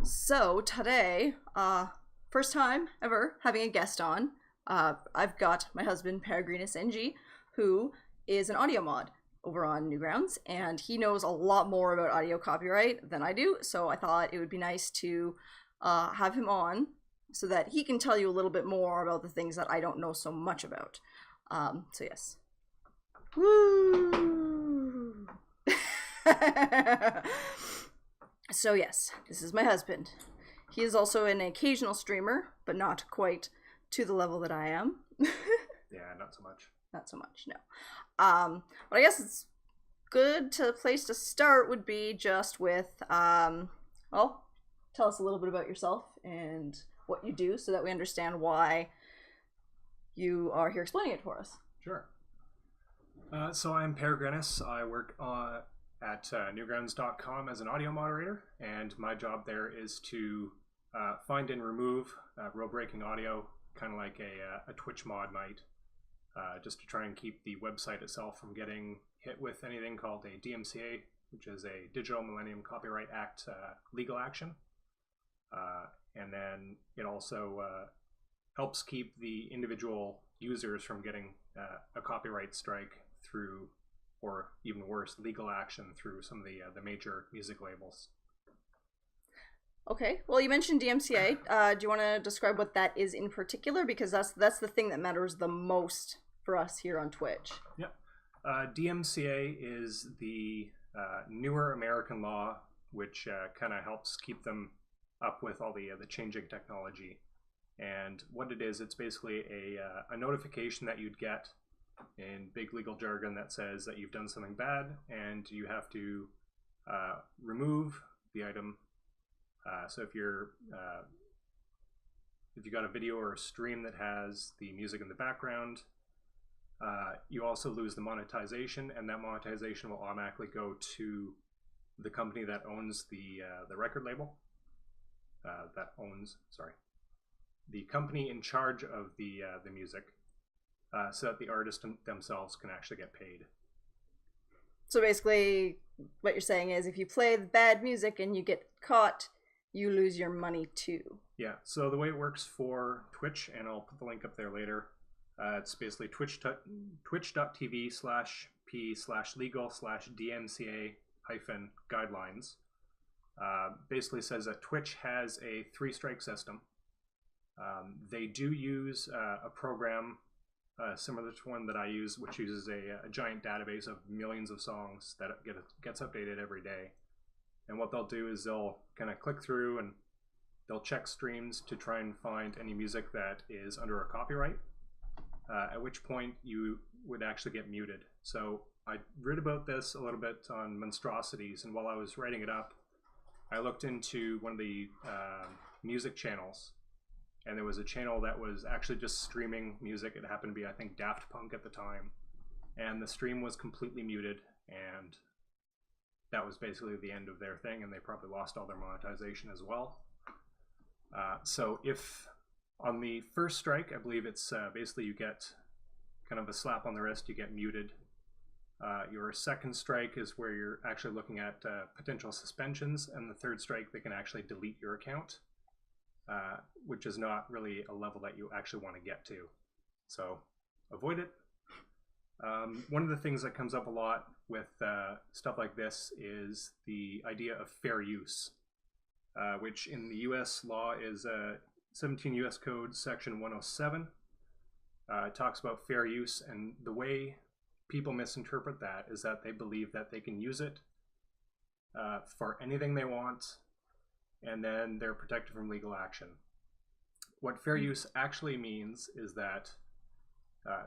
So today, first time ever having a guest on. I've got my husband Peregrinus NG, who is an audio mod over on Newgrounds, and he knows a lot more about audio copyright than I do. So I thought it would be nice to have him on so that he can tell you a little bit more about the things that I don't know so much about. So yes. Woo! So yes, this is my husband. He is also an occasional streamer, but not quite to the level that I am. Yeah, not so much. Not so much, no. But I guess it's good to place to start would be just with, well, tell us a little bit about yourself and what you do so that we understand why you are here explaining it for us. Sure. So I'm Peregrinus. I work at newgrounds.com as an audio moderator, and my job there is to find and remove rule-breaking audio, kind of like a Twitch mod might, just to try and keep the website itself from getting hit with anything called a DMCA, which is a Digital Millennium Copyright Act legal action. And then it also helps keep the individual users from getting a copyright strike through, or even worse, legal action through some of the major music labels. Okay, well, you mentioned DMCA. Do you want to describe what that is in particular? Because that's the thing that matters the most for us here on Twitch. Yep. DMCA is the newer American law, which kind of helps keep them up with all the changing technology. And what it is, it's basically a notification that you'd get in big legal jargon that says that you've done something bad and you have to remove the item. So if you got a video or a stream that has the music in the background, you also lose the monetization, and that monetization will automatically go to the company that owns the record label. The company in charge of the music, so that the artists themselves can actually get paid. So basically, what you're saying is if you play the bad music and you get caught, you lose your money too. Yeah, so the way it works for Twitch, and I'll put the link up there later, it's basically twitch.tv/p/legal/DMCA-guidelines. Basically says that Twitch has a 3-strike system. They do use a program similar to one that I use, which uses a giant database of millions of songs that gets updated every day. And what they'll do is they'll kind of click through and they'll check streams to try and find any music that is under a copyright, at which point you would actually get muted. So I read about this a little bit on Monstrosities, and while I was writing it up, I looked into one of the music channels, and there was a channel that was actually just streaming music. It happened to be, I think, Daft Punk at the time, and the stream was completely muted, and that was basically the end of their thing, and they probably lost all their monetization as well. So if on the first strike, I believe it's basically you get kind of a slap on the wrist, you get muted. Your second strike is where you're actually looking at potential suspensions, and the third strike, they can actually delete your account, which is not really a level that you actually want to get to. So avoid it. One of the things that comes up a lot with stuff like this is the idea of fair use, which in the US law is 17 US Code Section 107. It talks about fair use, and the way people misinterpret that is that they believe that they can use it for anything they want, and then they're protected from legal action. What fair use actually means is that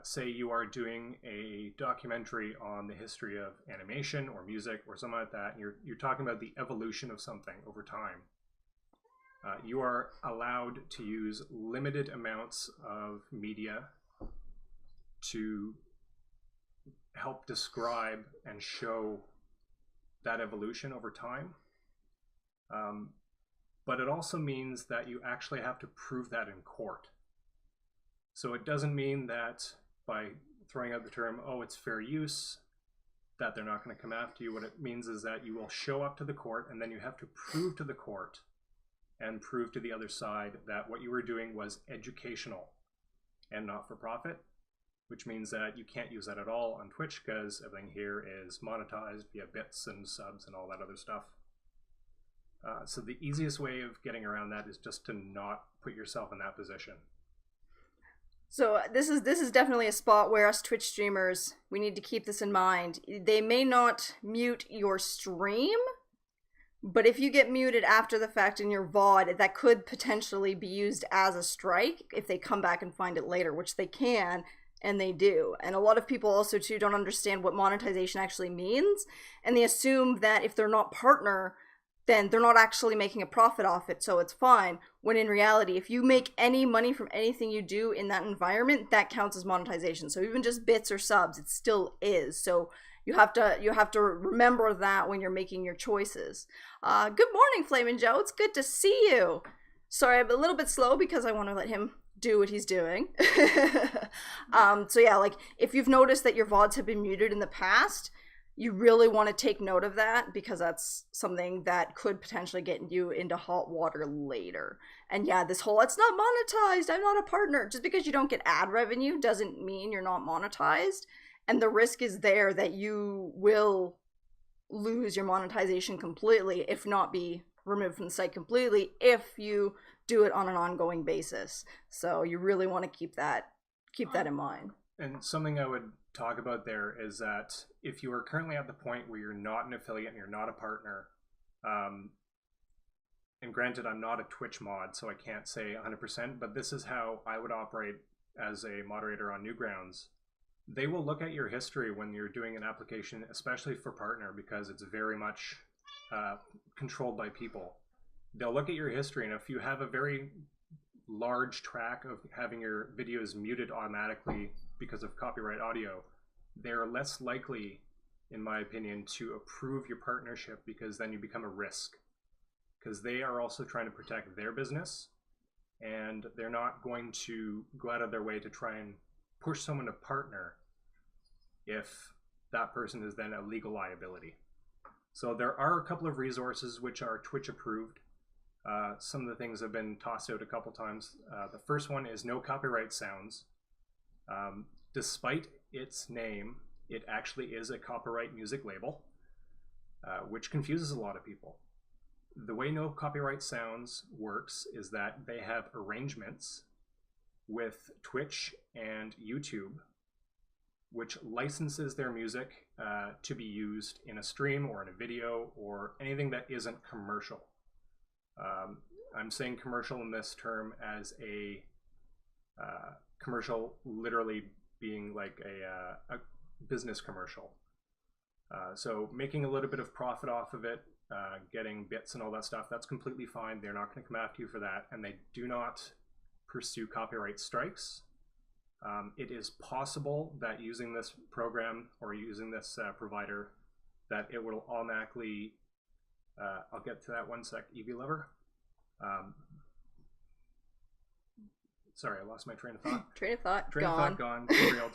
say you are doing a documentary on the history of animation or music or something like that, and you're talking about the evolution of something over time. You are allowed to use limited amounts of media to help describe and show that evolution over time. But it also means that you actually have to prove that in court. So it doesn't mean that by throwing out the term, oh, it's fair use, that they're not going to come after you. What it means is that you will show up to the court, and then you have to prove to the court and prove to the other side that what you were doing was educational and not for profit, which means that you can't use that at all on Twitch because everything here is monetized via bits and subs and all that other stuff. So the easiest way of getting around that is just to not put yourself in that position. So this is definitely a spot where us Twitch streamers, we need to keep this in mind. They may not mute your stream, but if you get muted after the fact in your VOD, that could potentially be used as a strike if they come back and find it later, which they can, and they do. And a lot of people also too don't understand what monetization actually means, and they assume that if they're not partner, then they're not actually making a profit off it, so it's fine. When in reality, if you make any money from anything you do in that environment, that counts as monetization. So even just bits or subs, it still is. So you have to remember that when you're making your choices. Good morning, Flamin' Joe. It's good to see you. Sorry, I'm a little bit slow because I want to let him do what he's doing. So yeah, like if you've noticed that your VODs have been muted in the past, you really want to take note of that because that's something that could potentially get you into hot water later. And yeah, this whole, it's not monetized, I'm not a partner. Just because you don't get ad revenue doesn't mean you're not monetized. And the risk is there that you will lose your monetization completely, if not be removed from the site completely, if you do it on an ongoing basis. So you really want to keep that in mind. And something I would talk about there is that if you are currently at the point where you're not an affiliate and you're not a partner, and granted I'm not a Twitch mod, so I can't say 100%, but this is how I would operate as a moderator on Newgrounds. They will look at your history when you're doing an application, especially for partner, because it's very much controlled by people. They'll look at your history, and if you have a very large track of having your videos muted automatically because of copyright audio, they're less likely, in my opinion, to approve your partnership, because then you become a risk, because they are also trying to protect their business, and they're not going to go out of their way to try and push someone to partner if that person is then a legal liability. So there are a couple of resources which are Twitch approved. Some of the things have been tossed out a couple times. The first one is No Copyright Sounds. Despite its name, it actually is a copyright music label, which confuses a lot of people. The way No Copyright Sounds works is that they have arrangements with Twitch and YouTube, which licenses their music to be used in a stream or in a video or anything that isn't commercial. I'm saying commercial in this term as a commercial literally being like a business commercial. So making a little bit of profit off of it, getting bits and all that stuff, that's completely fine. They're not going to come after you for that, and they do not pursue copyright strikes. It is possible that using this program or using this provider, that it will automatically, I'll get to that one sec, Eevee Lover. Sorry, I lost my train of thought. Train of thought gone. Derailed.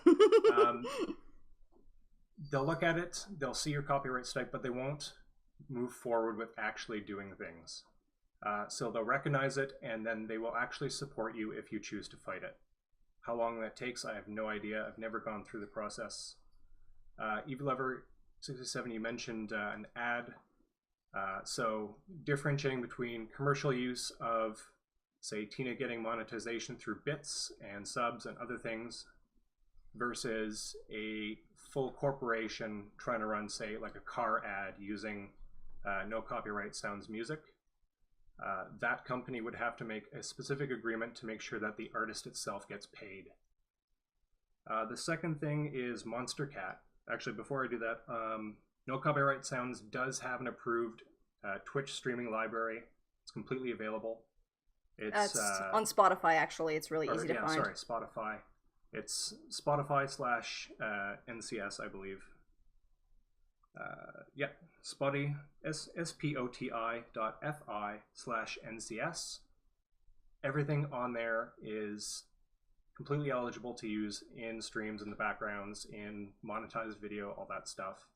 They'll look at it, they'll see your copyright strike, but they won't move forward with actually doing things. So they'll recognize it, and then they will actually support you if you choose to fight it. How long that takes, I have no idea. I've never gone through the process. Eevee Lover 67, you mentioned an ad. So differentiating between commercial use of, say, Tina getting monetization through bits and subs and other things versus a full corporation trying to run, say, like a car ad using No Copyright Sounds music. That company would have to make a specific agreement to make sure that the artist itself gets paid. The second thing is Monstercat. Actually, before I do that, No Copyright Sounds does have an approved Twitch streaming library. It's completely available. It's on Spotify, actually. It's really easy to find. Sorry, Spotify. It's Spotify/NCS, I believe. Yeah, spoti.fi/NCS. Everything on there is completely eligible to use in streams, in the backgrounds, in monetized video, all that stuff.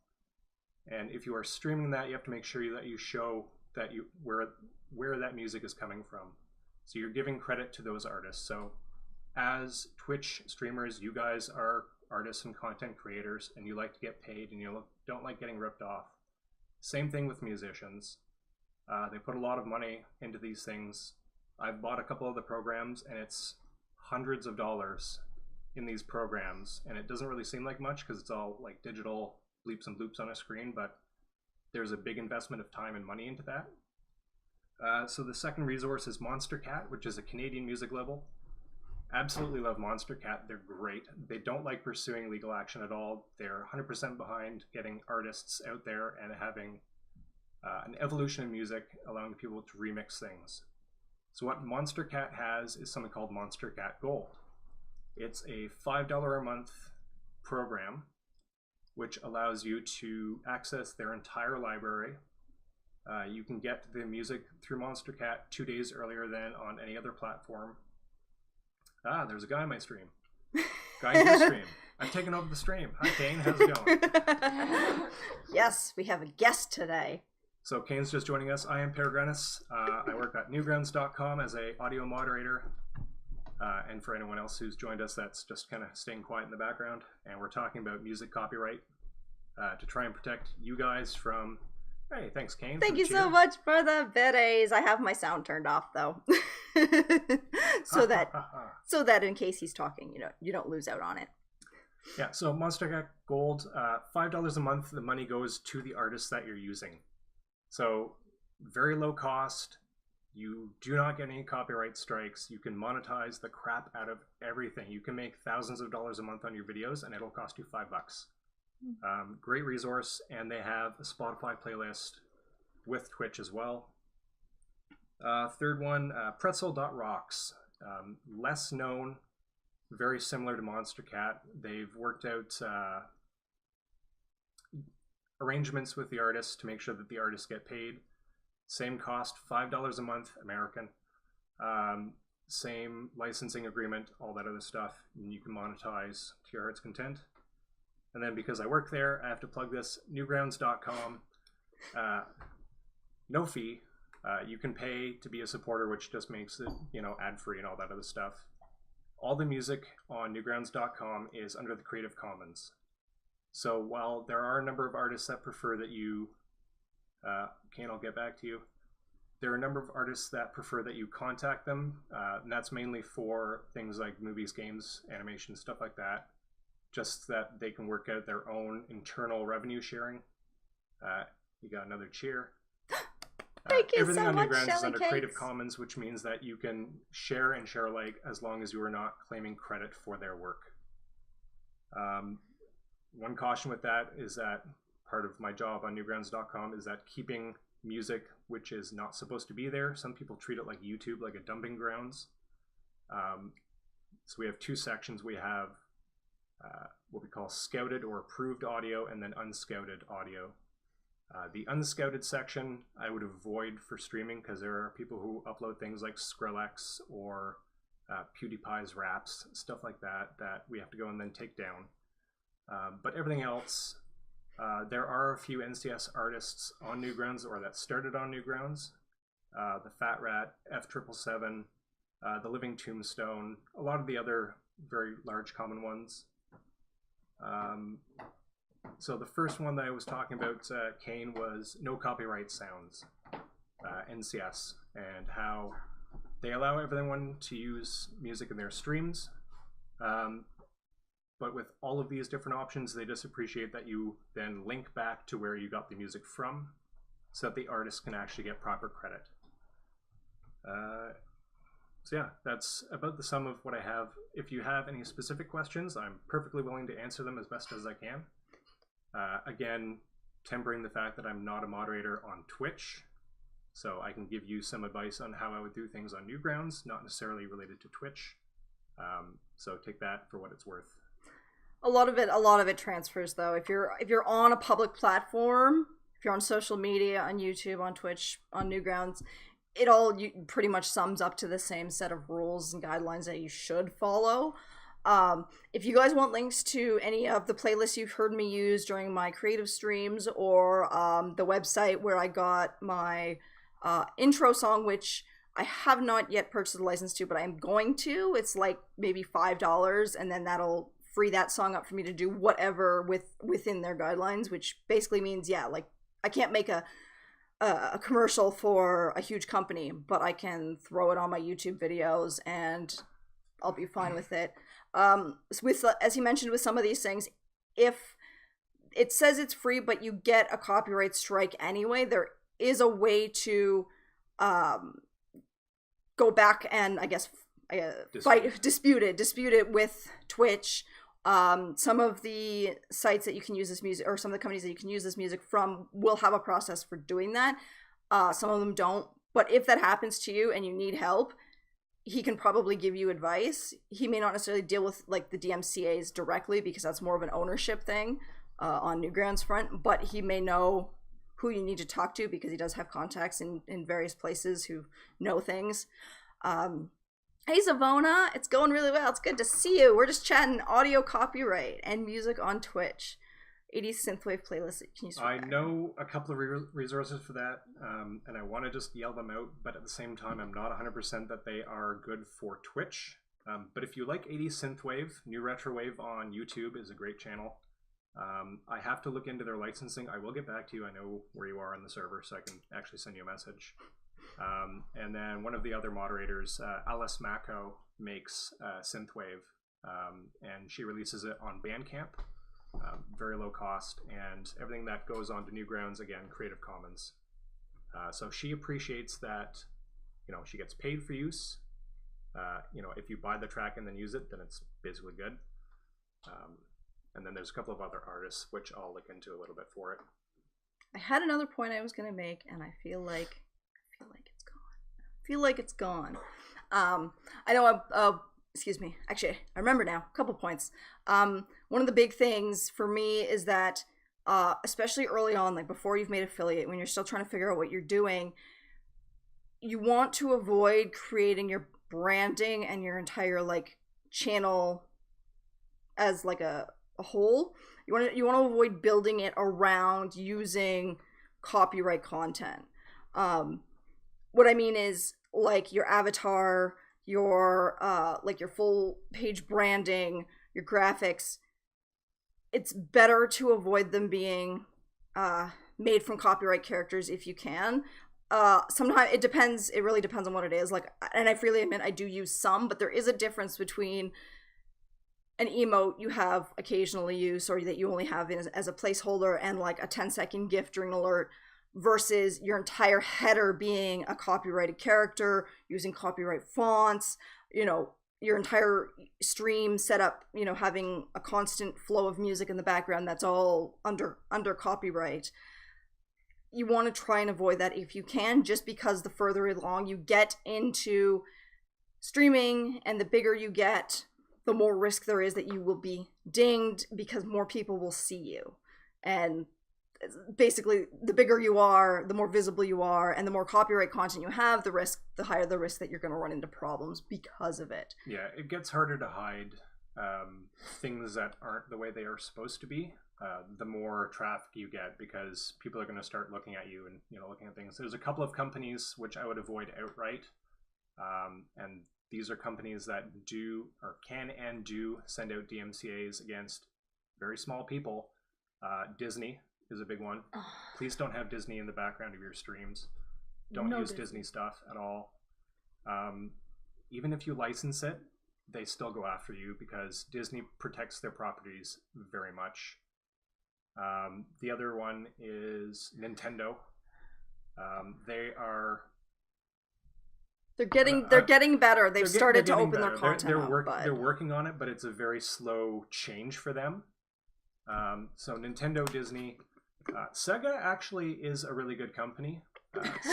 And if you are streaming that, you have to make sure that you show that you where that music is coming from. So you're giving credit to those artists. So as Twitch streamers, you guys are artists and content creators, and you like to get paid, and you don't like getting ripped off. Same thing with musicians. They put a lot of money into these things. I've bought a couple of the programs, and it's hundreds of dollars in these programs, and it doesn't really seem like much because it's all like digital bleeps and bloops on a screen, but there's a big investment of time and money into that. So the second resource is Monstercat, which is a Canadian music label. Absolutely love Monstercat. They're great. They don't like pursuing legal action at all. They're 100% behind getting artists out there and having an evolution in music, allowing people to remix things. So what Monstercat has is something called Monstercat Gold. It's a $5 a month program which allows you to access their entire library. You can get the music through Monstercat 2 days earlier than on any other platform. There's a guy in my stream. Guy in your stream. I've taken over the stream. Hi, Kane. How's it going? Yes, we have a guest today. So Kane's just joining us. I am Peregrinus. I work at Newgrounds.com as a audio moderator. And for anyone else who's joined us, that's just kind of staying quiet in the background. And we're talking about music copyright to try and protect you guys from... Hey, thanks, Kane. Thank you so much for the biddies. I have my sound turned off, though. so that in case he's talking, you don't lose out on it. Yeah, so Monstercat Gold, $5 a month, the money goes to the artists that you're using. So very low cost. You do not get any copyright strikes. You can monetize the crap out of everything. You can make thousands of dollars a month on your videos, and it'll cost you $5. Great resource, and they have a Spotify playlist with Twitch as well. Third one, Pretzel.rocks. Less known, very similar to Monstercat. They've worked out arrangements with the artists to make sure that the artists get paid. Same cost, $5 a month, American. Same licensing agreement, all that other stuff. And you can monetize to your heart's content. And then because I work there, I have to plug this, newgrounds.com. No fee. You can pay to be a supporter, which just makes it, ad-free and all that other stuff. All the music on newgrounds.com is under the Creative Commons. So while there are a number of artists that prefer that you, Kane, I'll get back to you. There are a number of artists that prefer that you contact them, and that's mainly for things like movies, games, animation, stuff like that. Just that they can work out their own internal revenue sharing. You got another cheer. Thank you everything so on much, Newgrounds is Shelly under Cakes. Creative Commons, which means that you can share and share alike as long as you are not claiming credit for their work. One caution with that is that part of my job on Newgrounds.com is that keeping music which is not supposed to be there. Some people treat it like YouTube, like a dumping grounds. So we have two sections. We have what we call scouted or approved audio, and then unscouted audio. The unscouted section I would avoid for streaming because there are people who upload things like Skrillex or PewDiePie's raps, stuff like that, that we have to go and then take down. But everything else, there are a few NCS artists on Newgrounds or that started on Newgrounds. The Fat Rat, F777, The Living Tombstone, a lot of the other very large common ones. So the first one that I was talking about, Kane, was No Copyright Sounds, NCS, and how they allow everyone to use music in their streams. But with all of these different options, they just appreciate that you then link back to where you got the music from so that the artist can actually get proper credit. So yeah, that's about the sum of what I have. If you have any specific questions, I'm perfectly willing to answer them as best as I can. Again, tempering the fact that I'm not a moderator on Twitch, so I can give you some advice on how I would do things on Newgrounds, not necessarily related to Twitch. So take that for what it's worth. A lot of it transfers though. If you're on a public platform, if you're on social media, on YouTube, on Twitch, on Newgrounds, it all pretty much sums up to the same set of rules and guidelines that you should follow. If you guys want links to any of the playlists you've heard me use during my creative streams, or the website where I got my intro song, which I have not yet purchased a license to, but I'm going to. It's like maybe $5, and then that'll free that song up for me to do whatever within their guidelines, which basically means, yeah, like I can't make a commercial for a huge company, but I can throw it on my YouTube videos and I'll be fine with it. As you mentioned, with some of these things, if it says it's free, but you get a copyright strike anyway, there is a way to go back and, I guess, dispute it with Twitch. Some of the sites that you can use this music, or some of the companies that you can use this music from, will have a process for doing that. Some of them don't. But if that happens to you and you need help, he can probably give you advice. He may not necessarily deal with like the DMCA's directly, because that's more of an ownership thing on Newgrounds front, but he may know who you need to talk to, because he does have contacts in various places who know things. Hey Savona, it's going really well. It's good to see you. We're just chatting audio copyright and music on Twitch. 80s synthwave playlist. Can you I know a couple of resources for that, and I want to just yell them out, but at the same time, I'm not 100% that they are good for Twitch. But if you like 80s synthwave, New Retrowave on YouTube is a great channel. I have to look into their licensing. I will get back to you. I know where you are on the server, so I can actually send you a message. And then one of the other moderators, Alice Mako, makes synthwave, and she releases it on Bandcamp, very low cost, and everything that goes on to Newgrounds, again, Creative Commons. So she appreciates that, she gets paid for use. If you buy the track and then use it, then it's basically good. And then there's a couple of other artists, which I'll look into a little bit for it. I had another point I was going to make, and I feel like it's gone. I know, excuse me. Actually, I remember now. A couple points. One of the big things for me is that, especially early on, like before you've made affiliate, when you're still trying to figure out what you're doing, you want to avoid creating your branding and your entire like channel as like a whole. You want to avoid building it around using copyright content. What I mean is, like, your avatar, your like your full page branding, your graphics, it's better to avoid them being made from copyright characters if you can. Sometimes it really depends on what it is. Like, and I freely admit I do use some, but there is a difference between an emote you have occasionally use, or that you only have as a placeholder, and like a 10-second GIF during an alert, versus your entire header being a copyrighted character, using copyright fonts, your entire stream set up, having a constant flow of music in the background that's all under copyright. You want to try and avoid that if you can, just because the further along you get into streaming and the bigger you get, the more risk there is that you will be dinged, because more people will see you. And basically, the bigger you are, the more visible you are, and the more copyright content you have, the higher the risk that you're going to run into problems because of it. Yeah, it gets harder to hide things that aren't the way they are supposed to be. The more traffic you get, because people are going to start looking at you and looking at things. There's a couple of companies which I would avoid outright, and these are companies that do or can and do send out DMCA's against very small people. Disney is a big one. Please don't have Disney in the background of your streams. Don't use Disney stuff at all. Even if you license it, they still go after you, because Disney protects their properties very much. The other one is Nintendo. They're getting better. They've started to open their content they're working on it, but it's a very slow change for them. So Nintendo, Disney, Sega actually is a really good company.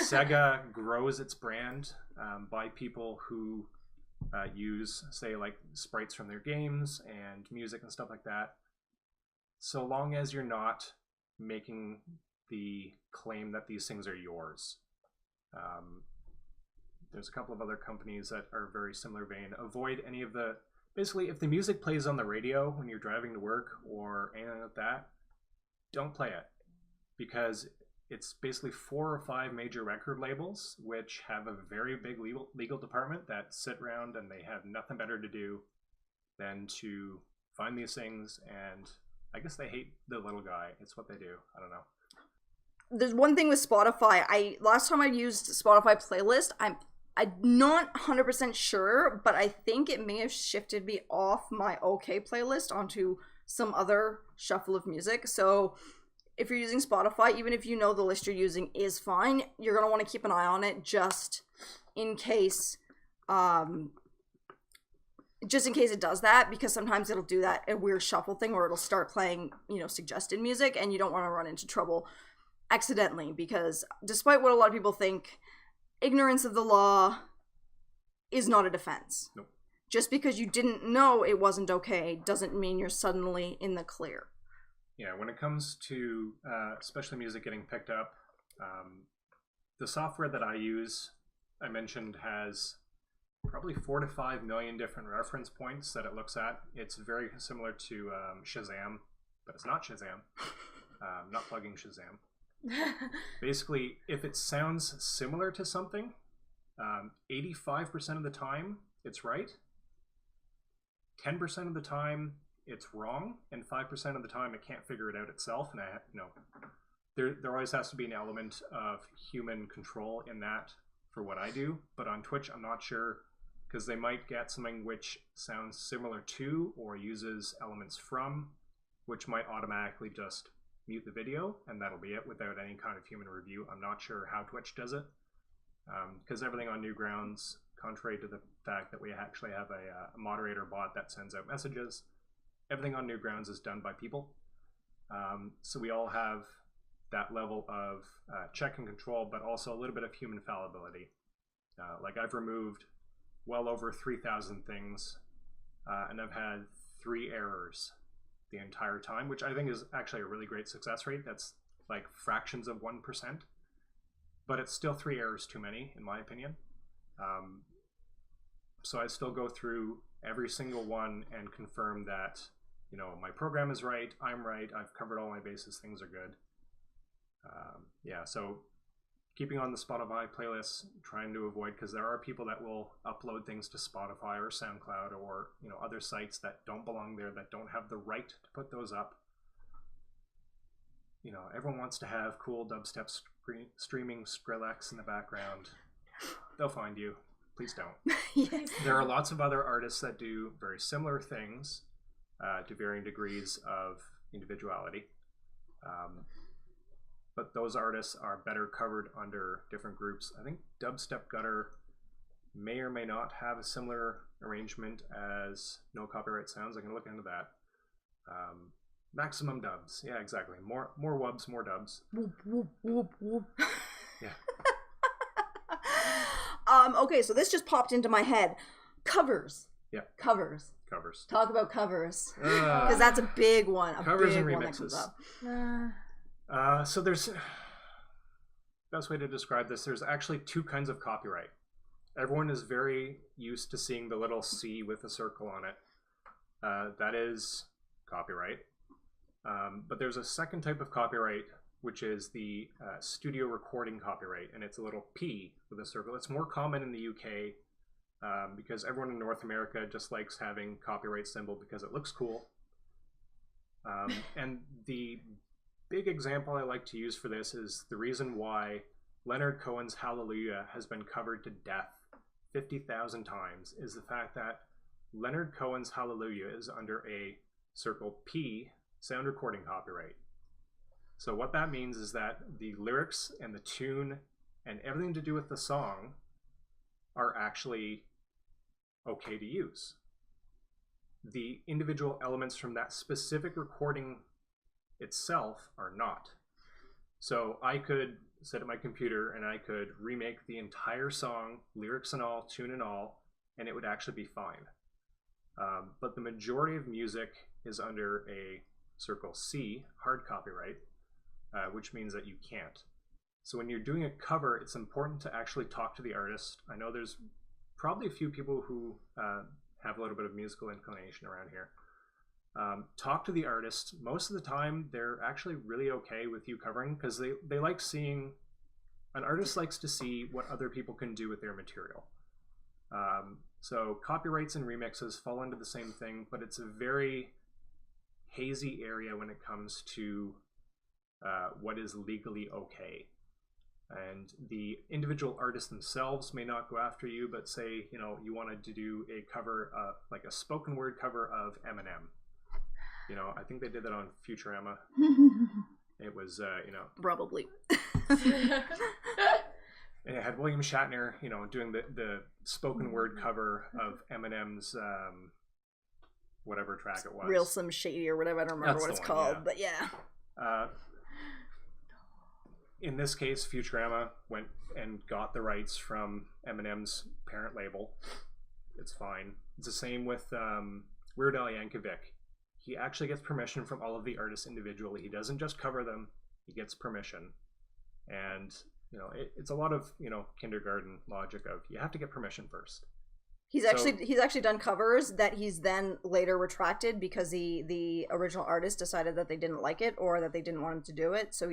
Sega grows its brand by people who use, say, like sprites from their games and music and stuff like that. So long as you're not making the claim that these things are yours. There's a couple of other companies that are very similar vein. Avoid any of the... Basically, if the music plays on the radio when you're driving to work or anything like that, don't play it. Because it's basically 4 or 5 major record labels which have a very big legal department that sit around and they have nothing better to do than to find these things, and I guess they hate the little guy. It's what they do. I don't know. There's one thing with Spotify. Last time I used Spotify playlist, I'm not 100% sure, but I think it may have shifted me off my OK playlist onto some other shuffle of music. So if you're using Spotify, even if you know the list you're using is fine, you're going to want to keep an eye on it just in case it does that, because sometimes it'll do that a weird shuffle thing where it'll start playing, suggested music, and you don't want to run into trouble accidentally, because despite what a lot of people think, ignorance of the law is not a defense. Nope. Just because you didn't know it wasn't okay doesn't mean you're suddenly in the clear. Yeah, when it comes to especially music getting picked up, the software that I use, I mentioned, has probably 4 to 5 million different reference points that it looks at. It's very similar to Shazam, but it's not Shazam. Not plugging Shazam. Basically, if it sounds similar to something, 85% of the time it's right, 10% of the time it's wrong, and 5% of the time it can't figure it out itself. And there always has to be an element of human control in that for what I do. But on Twitch, I'm not sure, because they might get something which sounds similar to or uses elements from, which might automatically just mute the video, and that'll be it without any kind of human review. I'm not sure how Twitch does it, because everything on Newgrounds, contrary to the fact that we actually have a moderator bot that sends out messages, everything on Newgrounds is done by people. So we all have that level of check and control, but also a little bit of human fallibility. Like, I've removed well over 3,000 things, and I've had 3 errors the entire time, which I think is actually a really great success rate. That's like fractions of 1%, but it's still 3 errors too many, in my opinion. So I still go through every single one and confirm that, my program is right, I'm right, I've covered all my bases, things are good. Yeah, so keeping on the Spotify playlists, trying to avoid, because there are people that will upload things to Spotify or SoundCloud or other sites that don't belong there, that don't have the right to put those up. Everyone wants to have cool dubstep streaming Skrillex in the background. They'll find you. Please don't. Yes. There are lots of other artists that do very similar things to varying degrees of individuality. But those artists are better covered under different groups. I think Dubstep Gutter may or may not have a similar arrangement as No Copyright Sounds. I can look into that. Maximum Dubs. Yeah, exactly. More wubs, more dubs. Whoop, whoop, whoop, whoop. Yeah. Okay, so this just popped into my head. Covers. Yeah. Covers. Talk about covers. Because that's a big one. Covers big and one that comes remixes. up. So there's, best way to describe this, there's actually 2 kinds of copyright. Everyone is very used to seeing the little C with a circle on it. That is copyright. But there's a second type of copyright, which is the studio recording copyright, and it's a little P with a circle. It's more common in the UK because everyone in North America just likes having copyright symbol because it looks cool. And the big example I like to use for this is the reason why Leonard Cohen's Hallelujah has been covered to death 50,000 times is the fact that Leonard Cohen's Hallelujah is under a circle P sound recording copyright. So what that means is that the lyrics and the tune and everything to do with the song are actually okay to use. The individual elements from that specific recording itself are not. So I could sit at my computer and I could remake the entire song, lyrics and all, tune and all, and it would actually be fine. But the majority of music is under a circle C, hard copyright, which means that you can't. So when you're doing a cover, it's important to actually talk to the artist. I know there's probably a few people who have a little bit of musical inclination around here. Talk to the artist. Most of the time, they're actually really okay with you covering because they like seeing. An artist likes to see what other people can do with their material. So copyrights and remixes fall into the same thing, but it's a very hazy area when it comes to what is legally okay. And the individual artists themselves may not go after you, but say, you wanted to do a cover, like a spoken word cover of Eminem. I think they did that on Futurama. It was, Probably. And it had William Shatner, doing the spoken word cover of Eminem's whatever track it was. Real Slim Shady or whatever. I don't remember what it's called, but yeah. In this case, Futurama went and got the rights from Eminem's parent label. It's fine. It's the same with Weird Al Yankovic. He actually gets permission from all of the artists individually. He doesn't just cover them. He gets permission. And, it's a lot of, kindergarten logic of you have to get permission first. He's actually done covers that he's then later retracted because the original artist decided that they didn't like it or that they didn't want him to do it. So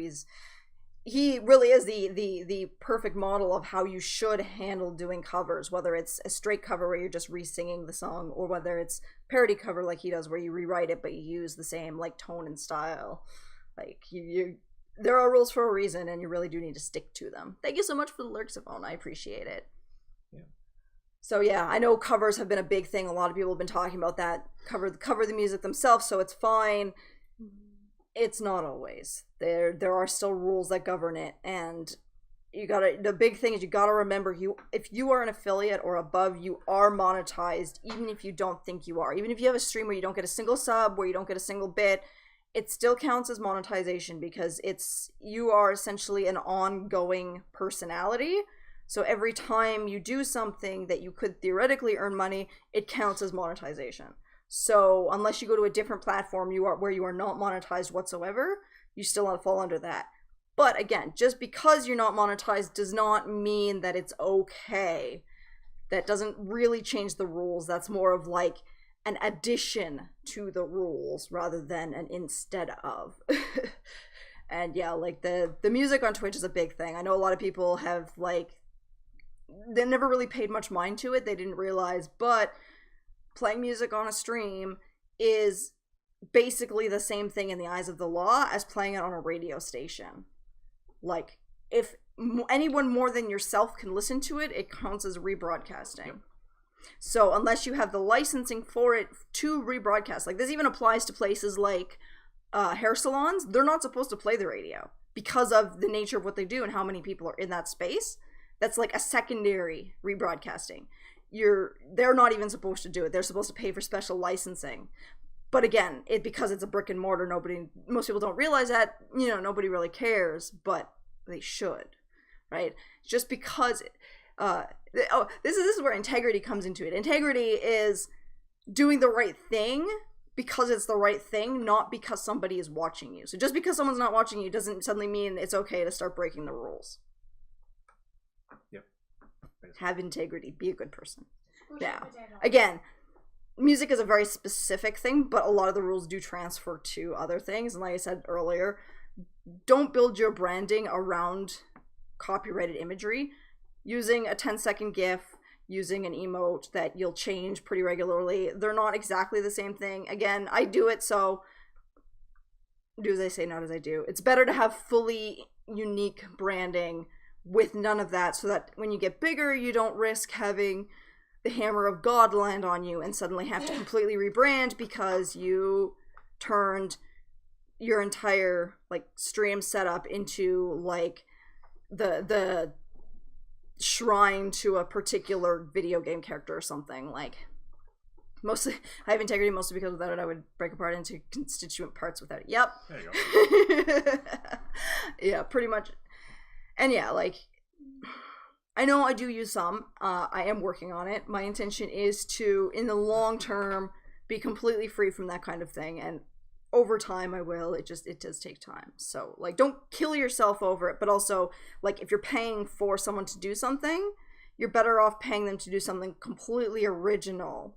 he really is the perfect model of how you should handle doing covers, whether it's a straight cover where you're just re-singing the song or whether it's parody cover like he does where you rewrite it but you use the same like tone and style. Like you there are rules for a reason and you really do need to stick to them. Thank you so much for the Lurksaphone. I appreciate it. Yeah. So yeah, I know covers have been a big thing. A lot of people have been talking about that. Cover the music themselves, so it's fine. It's not always. There are still rules that govern it, and the big thing is you gotta remember if you are an affiliate or above, you are monetized, even if you don't think you are. Even if you have a stream where you don't get a single sub, where you don't get a single bit, it still counts as monetization because you are essentially an ongoing personality. So every time you do something that you could theoretically earn money, it counts as monetization. So unless you go to a different platform where you are not monetized whatsoever, you still fall under that. But again, just because you're not monetized does not mean that it's okay. That doesn't really change the rules. That's more of like an addition to the rules rather than an instead of. And yeah, like the music on Twitch is a big thing. I know a lot of people have they never really paid much mind to it. They didn't realize, but playing music on a stream is basically the same thing in the eyes of the law as playing it on a radio station. Like, if anyone more than yourself can listen to it, it counts as rebroadcasting. Yep. So unless you have the licensing for it to rebroadcast, like this even applies to places like hair salons, they're not supposed to play the radio because of the nature of what they do and how many people are in that space. That's like a secondary rebroadcasting. They're not even supposed to do it. They're supposed to pay for special licensing. But again, because it's a brick and mortar, most people don't realize that, nobody really cares, but they should, right? Just because this is where integrity comes into it. Integrity is doing the right thing because it's the right thing, not because somebody is watching you. So just because someone's not watching you doesn't suddenly mean it's okay to start breaking the rules. Yep. Have integrity. Be a good person. Now, again, music is a very specific thing, but a lot of the rules do transfer to other things. And like I said earlier, don't build your branding around copyrighted imagery. Using a 10-second GIF, using an emote that you'll change pretty regularly, they're not exactly the same thing. Again, I do it, so do as I say, not as I do. It's better to have fully unique branding with none of that, so that when you get bigger, you don't risk having the hammer of God land on you and suddenly have to completely rebrand because you turned your entire stream setup into the shrine to a particular video game character or something. Mostly I have integrity mostly because without it I would break apart into constituent parts without it. Yep. There you go. Yeah, pretty much. And yeah, I know I do use some. I am working on it. My intention is to, in the long term, be completely free from that kind of thing. And over time, I will. It does take time. So, don't kill yourself over it. But also, if you're paying for someone to do something, you're better off paying them to do something completely original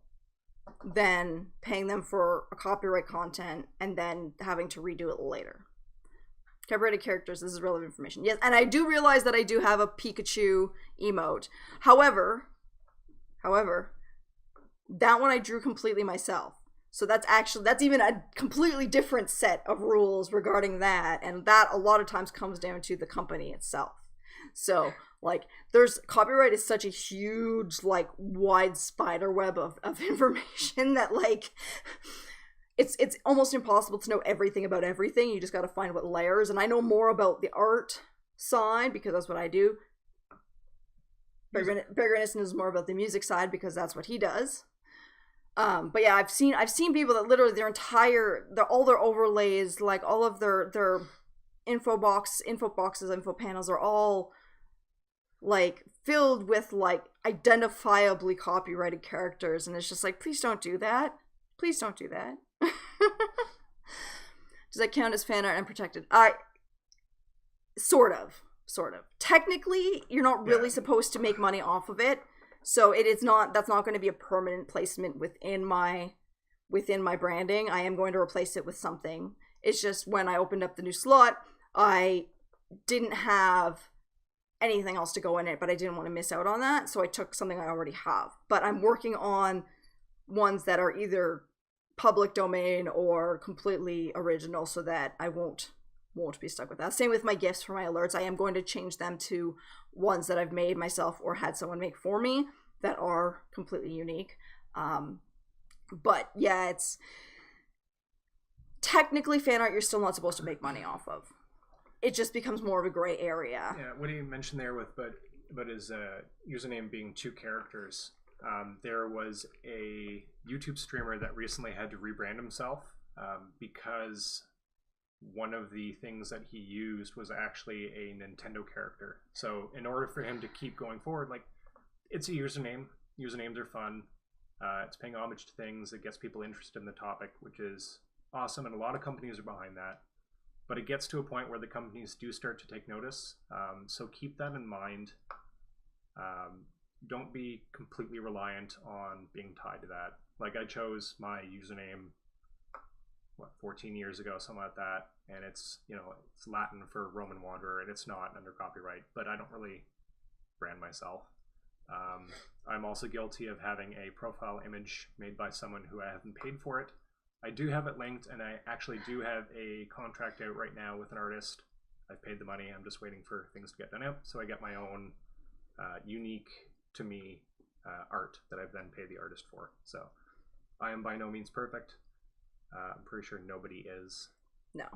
than paying them for a copyright content and then having to redo it later. Copyrighted characters, this is relevant information. Yes, and I do realize that I do have a Pikachu emote. However, that one I drew completely myself. So that's even a completely different set of rules regarding that, and that a lot of times comes down to the company itself. So, like, copyright is such a huge, like, wide spider web of information that, like, it's almost impossible to know everything about everything. You just got to find what layers. And I know more about the art side because that's what I do. Bear Grynison is more about the music side because that's what he does. But yeah, I've seen people that literally all their overlays, like all of their info boxes, info panels are all like filled with like identifiably copyrighted characters, and it's just like, please don't do that. Please don't do that. Does that count as fan art and protected? Sort of. Technically, you're not really supposed to make money off of it. So that's not going to be a permanent placement within my branding. I am going to replace it with something. It's just when I opened up the new slot, I didn't have anything else to go in it, but I didn't want to miss out on that. So I took something I already have. But I'm working on ones that are either public domain or completely original so that I won't be stuck with that. Same with my gifts for my alerts. I am going to change them to ones that I've made myself or had someone make for me that are completely unique. But yeah, it's technically fan art you're still not supposed to make money off of. It just becomes more of a gray area. Yeah, what do you mention there with but his username being 2 characters? There was a YouTube streamer that recently had to rebrand himself because one of the things that he used was actually a Nintendo character. So in order for him to keep going forward, like, it's a username. Usernames are fun. It's paying homage to things. It gets people interested in the topic, which is awesome. And a lot of companies are behind that. But it gets to a point where the companies do start to take notice. So keep that in mind. Don't be completely reliant on being tied to that. Like, I chose my username 14 years ago, something like that, and it's Latin for Roman Wanderer, and it's not under copyright, but I don't really brand myself. I'm also guilty of having a profile image made by someone who I haven't paid for it. I do have it linked, and I actually do have a contract out right now with an artist. I've paid the money. I'm just waiting for things to get done out, so I get my own unique to me art that I've then paid the artist for. So I am by no means perfect. I'm pretty sure nobody is. No,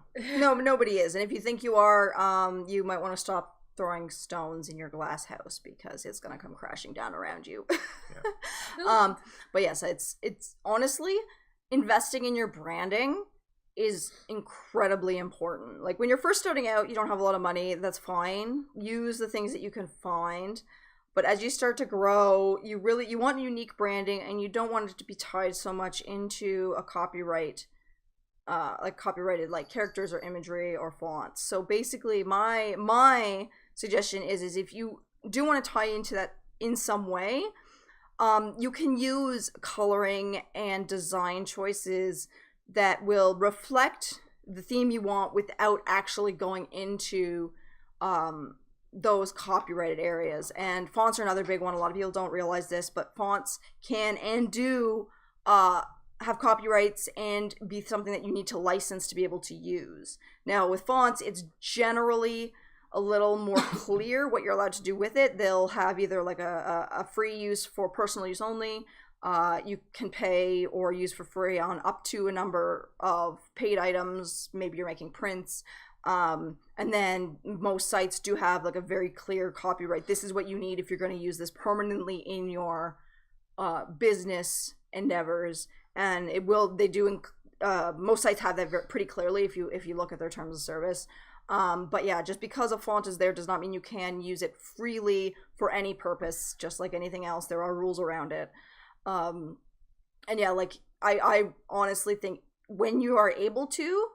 nobody is. And if you think you are, you might want to stop throwing stones in your glass house because it's going to come crashing down around you. Yeah. But yes, it's honestly, investing in your branding is incredibly important. Like, when you're first starting out, you don't have a lot of money. That's fine. Use the things that you can find. But as you start to grow, you want unique branding, and you don't want it to be tied so much into a copyright, like copyrighted like characters or imagery or fonts. So basically, my suggestion is if you do want to tie into that in some way, you can use coloring and design choices that will reflect the theme you want without actually going into those copyrighted areas. And fonts are another big one. A lot of people don't realize this, but fonts can and do have copyrights and be something that you need to license to be able to use. Now, with fonts, it's generally a little more clear what you're allowed to do with it. They'll have either like a free use for personal use only. You can pay or use for free on up to a number of paid items. Maybe you're making prints. And then most sites do have like a very clear copyright. This is what you need if you're going to use this permanently in your business endeavors. And most sites have that pretty clearly if you look at their terms of service. But yeah, just because a font is there does not mean you can use it freely for any purpose. Just like anything else, there are rules around it. And yeah, like I honestly think when you are able to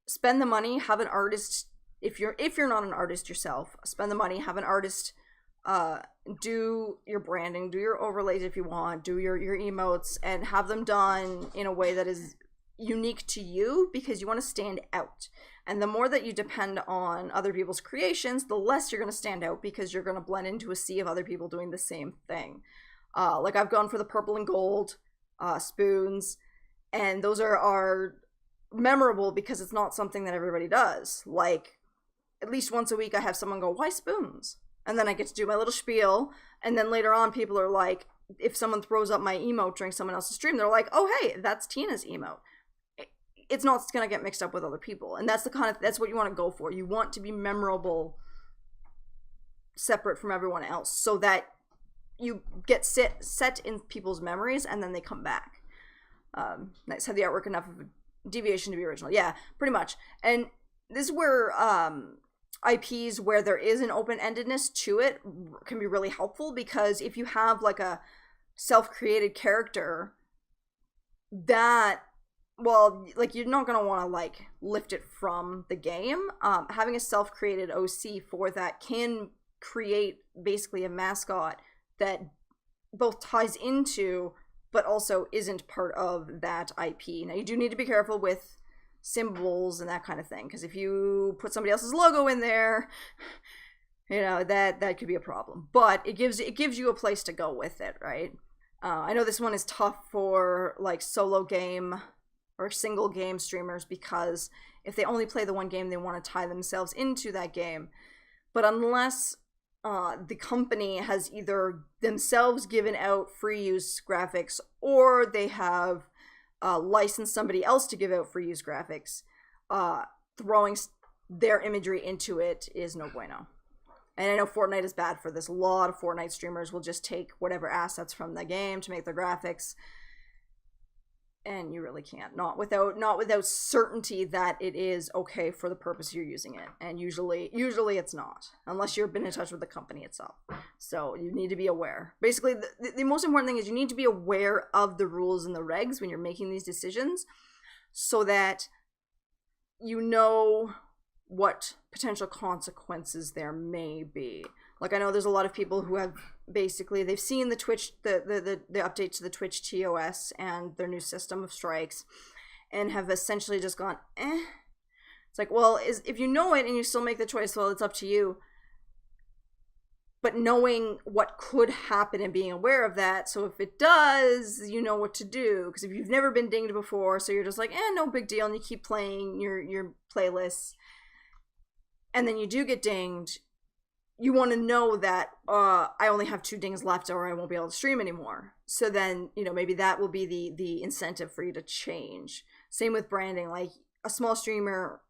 spend the money, have an artist. If you're not an artist yourself, spend the money, have an artist do your branding, do your overlays if you want, do your emotes, and have them done in a way that is unique to you, because you want to stand out. And the more that you depend on other people's creations, the less you're going to stand out, because you're going to blend into a sea of other people doing the same thing. Like I've gone for the purple and gold spoons, and those are memorable because it's not something that everybody does. Like, at least once a week I have someone go, "Why spoons?" And then I get to do my little spiel, and then later on people are like, if someone throws up my emote during someone else's stream, they're like, "Oh hey, that's Tina's emote." It's not going to get mixed up with other people, and that's what you want to go for. You want to be memorable, separate from everyone else, so that you get set in people's memories, and then they come back. Nice. Have the artwork enough of a deviation to be original? Yeah, pretty much. And this is where IPs where there is an open-endedness to it can be really helpful, because if you have like a self-created character that, well, like, you're not going to want to like lift it from the game. Having a self-created OC for that can create basically a mascot that both ties into but also isn't part of that IP. Now, you do need to be careful with symbols and that kind of thing, because if you put somebody else's logo in there, you know, that could be a problem. But it gives you a place to go with it, right? I know this one is tough for like solo game or single game streamers, because if they only play the one game, they want to tie themselves into that game. But unless the company has either themselves given out free use graphics, or they have licensed somebody else to give out free use graphics, throwing their imagery into it is no bueno. And I know Fortnite is bad for this. A lot of Fortnite streamers will just take whatever assets from the game to make their graphics, and you really can't. Not without certainty that it is okay for the purpose you're using it. And usually it's not, unless you've been in touch with the company itself. So you need to be aware. Basically, the most important thing is you need to be aware of the rules and the regs when you're making these decisions, so that you know what potential consequences there may be. Like, I know there's a lot of people who have basically, they've seen the Twitch, the update to the Twitch TOS and their new system of strikes, and have essentially just gone, eh. It's like, well, if you know it and you still make the choice, well, it's up to you. But knowing what could happen and being aware of that, so if it does, you know what to do. Because if you've never been dinged before, so you're just like, no big deal, and you keep playing your playlists, and then you do get dinged, you want to know that I only have 2 dings left, or I won't be able to stream anymore. So then, you know, maybe that will be the incentive for you to change. Same with branding. Like, a small streamer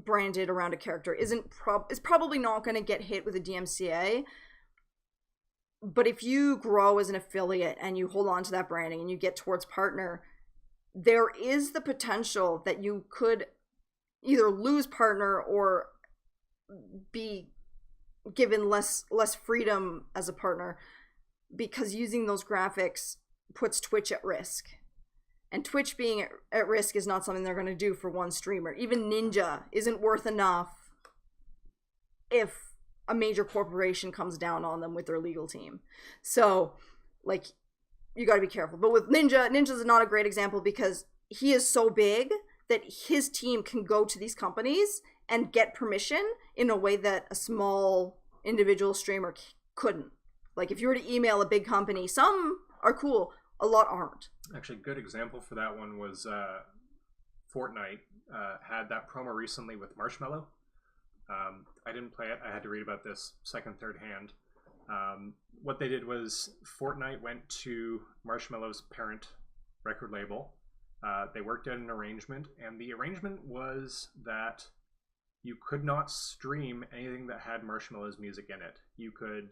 branded around a character is probably not going to get hit with a DMCA. But if you grow as an affiliate and you hold on to that branding and you get towards partner, there is the potential that you could either lose partner or be given less freedom as a partner, because using those graphics puts Twitch at risk. And Twitch being at risk is not something they're going to do for one streamer. Even Ninja isn't worth enough if a major corporation comes down on them with their legal team. So, like, you got to be careful. But with Ninja's not a great example, because he is so big that his team can go to these companies and get permission in a way that a small individual streamer couldn't. Like, if you were to email a big company, some are cool, a lot aren't. Actually, a good example for that one was Fortnite had that promo recently with Marshmello. I didn't play it. I had to read about this third hand. What they did was Fortnite went to Marshmello's parent record label. They worked out an arrangement, and the arrangement was that you could not stream anything that had Marshmello's music in it. You could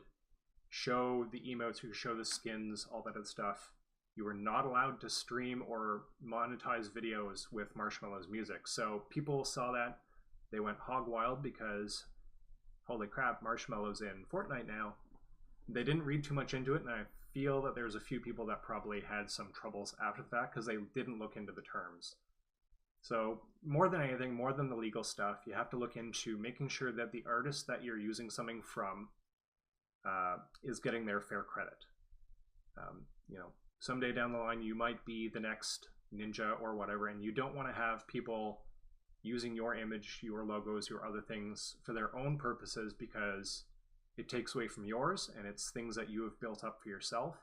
show the emotes, you could show the skins, all that other stuff. You were not allowed to stream or monetize videos with Marshmello's music. So people saw that, they went hog wild, because holy crap, Marshmello's in Fortnite now. They didn't read too much into it, and I feel that there's a few people that probably had some troubles after that because they didn't look into the terms. So more than anything, more than the legal stuff, you have to look into making sure that the artist that you're using something from is getting their fair credit. You know, someday down the line, you might be the next Ninja or whatever, and you don't want to have people using your image, your logos, your other things for their own purposes because it takes away from yours and it's things that you have built up for yourself.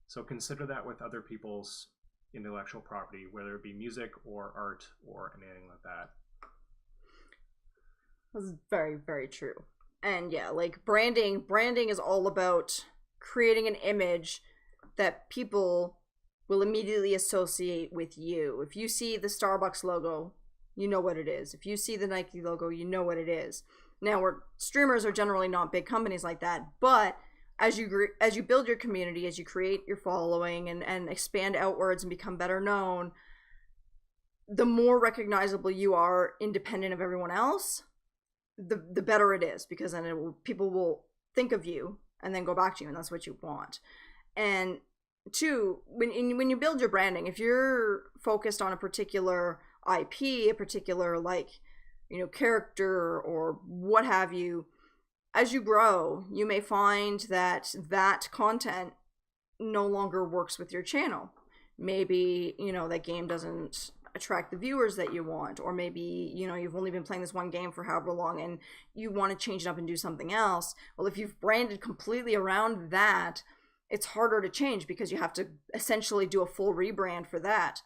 So consider that with other people's intellectual property, whether it be music or art or anything like that. That's very, very true. And yeah, like branding is all about creating an image that people will immediately associate with you. If you see the Starbucks logo, you know what it is. If you see the Nike logo, you know what it is. Now, streamers are generally not big companies like that, but as you build your community, as you create your following and expand outwards and become better known, the more recognizable you are independent of everyone else, the better it is, because then people will think of you and then go back to you, and that's what you want. And two, when you build your branding, if you're focused on a particular IP, a particular character or what have you, as you grow, you may find that content no longer works with your channel. Maybe, that game doesn't attract the viewers that you want, or maybe, you've only been playing this one game for however long and you want to change it up and do something else. Well, if you've branded completely around that, it's harder to change because you have to essentially do a full rebrand for that.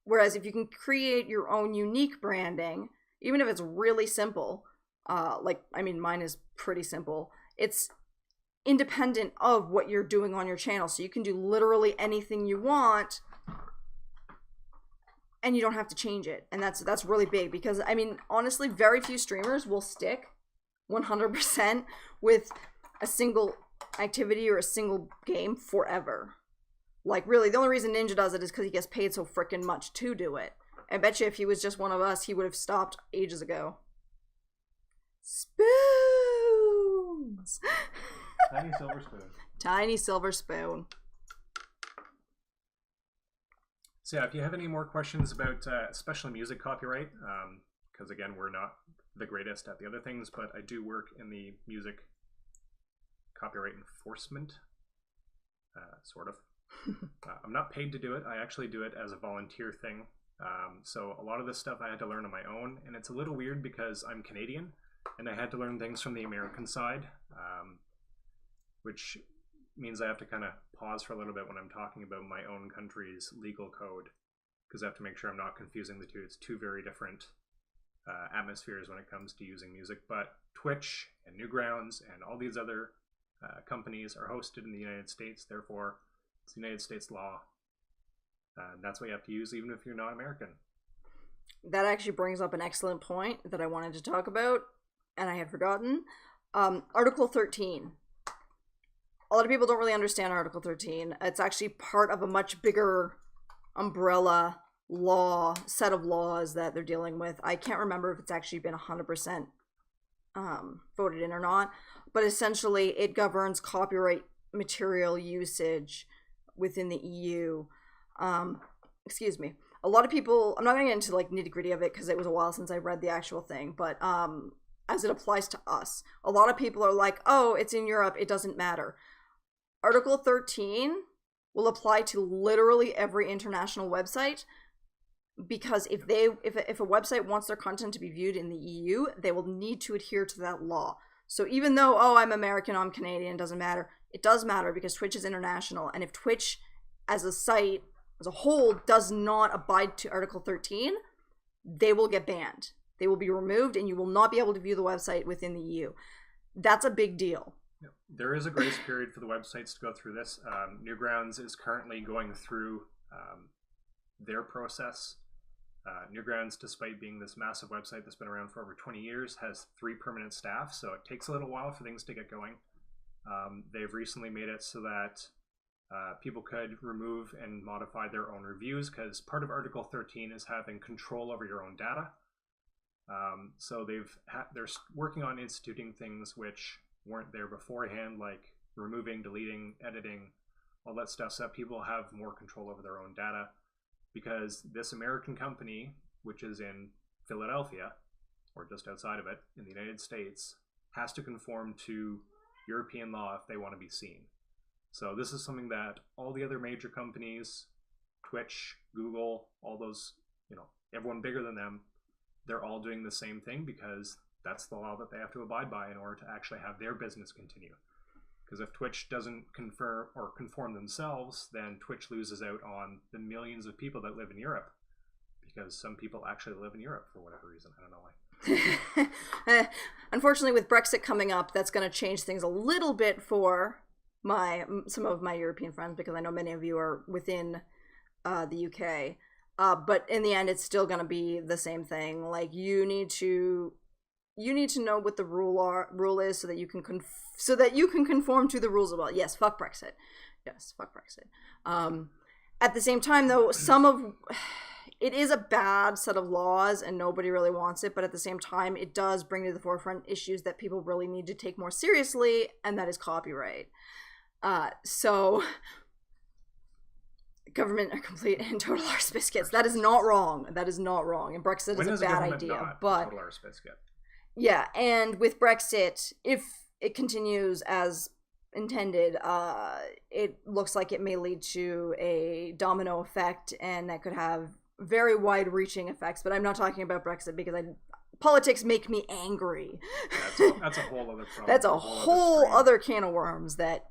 Whereas if you can create your own unique branding, even if it's really simple, mine is pretty simple, it's independent of what you're doing on your channel. So you can do literally anything you want and you don't have to change it. And that's really big, because honestly, very few streamers will stick 100% with a single activity or a single game forever. Like, really, the only reason Ninja does it is because he gets paid so freaking much to do it. I bet you if he was just one of us, he would have stopped ages ago. Spoons! Tiny silver spoon. Tiny silver spoon. So yeah, if you have any more questions about especially music copyright, because again, we're not the greatest at the other things, but I do work in the music copyright enforcement, sort of. I'm not paid to do it. I actually do it as a volunteer thing. So a lot of this stuff I had to learn on my own, and it's a little weird because I'm Canadian and I had to learn things from the American side, which means I have to kind of pause for a little bit when I'm talking about my own country's legal code, because I have to make sure I'm not confusing the two. It's two very different atmospheres when it comes to using music. But Twitch and Newgrounds and all these other companies are hosted in the United States, therefore it's United States law. That's what you have to use even if you're not American. That actually brings up an excellent point that I wanted to talk about, and I had forgotten. Article 13. A lot of people don't really understand Article 13. It's actually part of a much bigger umbrella set of laws that they're dealing with. I can't remember if it's actually been 100% voted in or not, but essentially it governs copyright material usage within the EU. Excuse me. A lot of people, I'm not going to get into nitty gritty of it because it was a while since I read the actual thing, but as it applies to us, a lot of people are like, oh, it's in Europe, it doesn't matter. Article 13 will apply to literally every international website, because if a website wants their content to be viewed in the EU, they will need to adhere to that law. So even though, oh, I'm American, I'm Canadian, it doesn't matter. It does matter because Twitch is international, and if Twitch as a site as a whole does not abide to Article 13, they will get banned. They will be removed, and you will not be able to view the website within the EU. That's a big deal. There is a grace period for the websites to go through this. Newgrounds is currently going through their process. Newgrounds, despite being this massive website that's been around for over 20 years, has 3 permanent staff, so it takes a little while for things to get going. They've recently made it so that people could remove and modify their own reviews, because part of Article 13 is having control over your own data. So they're working on instituting things which weren't there beforehand, like removing, deleting, editing, all that stuff, so that people have more control over their own data. Because this American company, which is in Philadelphia, or just outside of it, in the United States, has to conform to European law if they want to be seen. So this is something that all the other major companies, Twitch, Google, all those, everyone bigger than them, they're all doing the same thing because that's the law that they have to abide by in order to actually have their business continue. Because if Twitch doesn't conform themselves, then Twitch loses out on the millions of people that live in Europe. Because some people actually live in Europe for whatever reason. I don't know why. Unfortunately, with Brexit coming up, that's going to change things a little bit for some of my European friends, because I know many of you are within the UK. But in the end, it's still going to be the same thing. Like, you need to know what the rule is so that you can conform to the rules of law. Yes, fuck Brexit. Yes, fuck Brexit. At the same time, though, it is a bad set of laws and nobody really wants it, but at the same time, it does bring to the forefront issues that people really need to take more seriously, and that is copyright. So government are complete and total arse biscuits. That is not wrong. And Brexit is a bad idea. But total arse biscuit? Yeah, and with Brexit, if it continues as intended, it looks like it may lead to a domino effect, and that could have very wide-reaching effects. But I'm not talking about Brexit because politics make me angry. That's a whole other problem. That's a whole other can of worms that,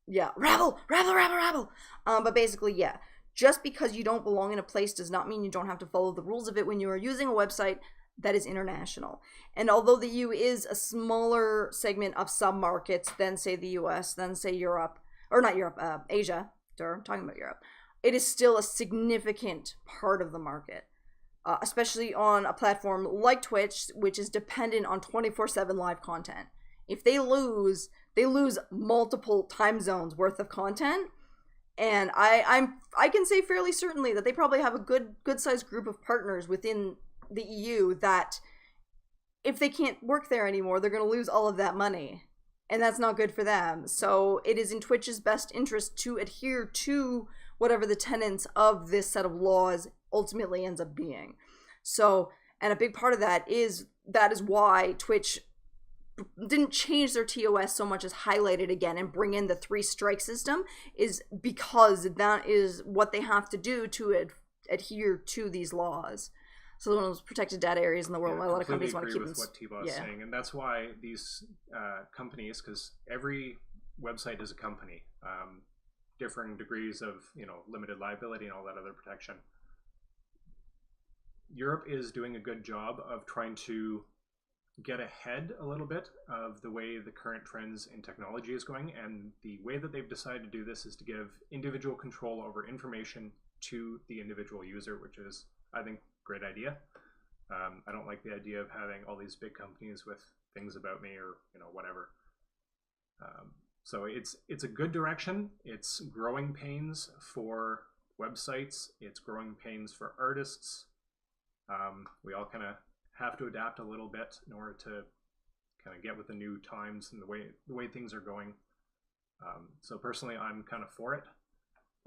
yeah, rabble. But basically, yeah, just because you don't belong in a place does not mean you don't have to follow the rules of it when you are using a website that is international. And although the EU is a smaller segment of some markets than, say, the US, than, say, Europe, or not Europe, Asia, I'm talking about Europe, it is still a significant part of the market, especially on a platform like Twitch, which is dependent on 24/7 live content. If they lose multiple time zones worth of content, and I can say fairly certainly that they probably have a good sized group of partners within the EU that if they can't work there anymore, they're going to lose all of that money, and that's not good for them. So it is in Twitch's best interest to adhere to whatever the tenets of this set of laws ultimately ends up being. So, and a big part of that is why Twitch didn't change their TOS so much as highlight it again and bring in the 3 strike system, is because that is what they have to do to adhere to these laws. So one of those protected data areas in the world, a lot of companies want to keep with what T-Boss is saying, and that's why these companies, because every website is a company, differing degrees of limited liability and all that other protection. Europe is doing a good job of trying to get ahead a little bit of the way the current trends in technology is going, and the way that they've decided to do this is to give individual control over information to the individual user, which is, I think, a great idea. I don't like the idea of having all these big companies with things about me or whatever. So it's a good direction. It's growing pains for websites. It's growing pains for artists. We all kind of have to adapt a little bit in order to kind of get with the new times and the way things are going. So personally, I'm kind of for it.